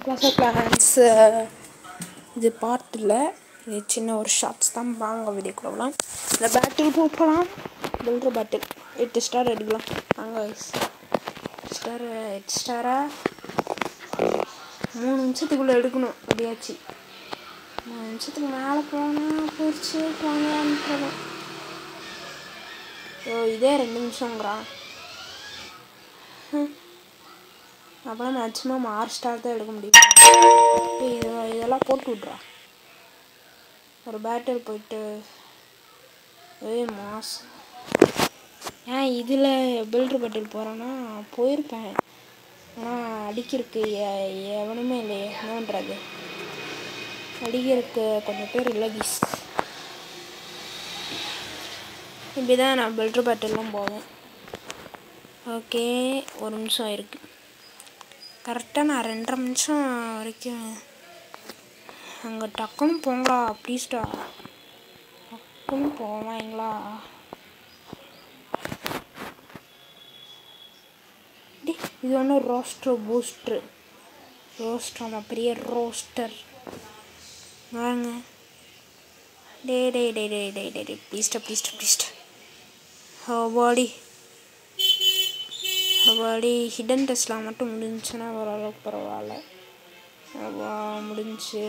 Class of glands இது part இல்லை, இது சின்ன ஒரு ஷார்ட்ஸ் தான். வாங்க வீடியோக்குள்ள போகலாம். இந்த பேட்டில் போகலாம். பில்டர் பேட்டில் 8 ஸ்டார் அடிக்கலாம். வாங்க 8 ஸ்டாரா 3 நிமிஷத்துக்குள்ளே எடுக்கணும். அப்படியாச்சு 3 நிமிஷத்துக்கு மேலே போனால் போயிடுச்சு. போங்க. இதே 2 நிமிஷங்கிறான். அப்போலாம் மேக்ஸிமம் 6 ஸ்டார் தான் எடுக்க முடியும். இதெல்லாம் போட்டு விட்றா. ஒரு பேட்டில் போயிட்டு மாதம் ஏன் இதில் பில்டர் பேட்டில் போகிறேன்னா போயிருப்பேன். ஆனால் அடிக்கிறதுக்கு எவனுமே இல்லையே. என்ன பண்ணுறது, அடிக்கிறதுக்கு கொஞ்சம் பேர் இல்லை கீஸ். இப்படி தான் நான் பில்டர் பேட்டில்லாம் போவேன். ஓகே, ஒரு நிமிஷம் இருக்குது. கரெக்டாக நான் 2.5 நிமிஷம் வரைக்கும் அங்கே டக்குன்னு போங்களா ப்ளீஸ்டா. டக்குன்னு போவாங்களா. இது ஒன்று ரோஸ்டர் பூஸ்டர் ரோஸ்டர். ஆமாம், பெரிய ரோஸ்டர் வாங்க. டே ப்ளீஸ்டா. பாடி ஹிடன் டெஸ்ட்லாம் மட்டும் முடிஞ்சுன்னா ஓரளவுக்கு பரவாயில்ல. முடிஞ்சு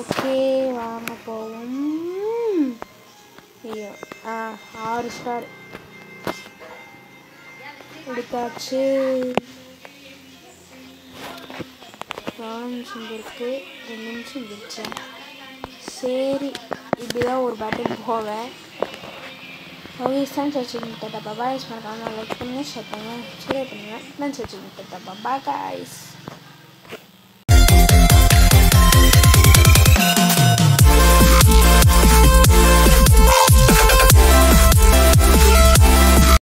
ஓகே வாங்க போவோம். ஐயோ 6 ஸ்டார் எடுத்தாச்சு. 4 நிமிஷம் இருக்கு, 2 நிமிஷம் இருந்துச்சு. சரி, இப்படிதான் ஒரு பேட்டில் போவேன். ஓகே, தேங்க்ஸ் வாட்சிங். டாடா பாய். மறக்காம லைக் பண்ணுங்கள், ஷேர் பண்ணுங்கள், சப்ஸ்கிரைப் பண்ணுங்கள். தேங்க்ஸ் வாட்சிங். டாடா பாய் गाइस.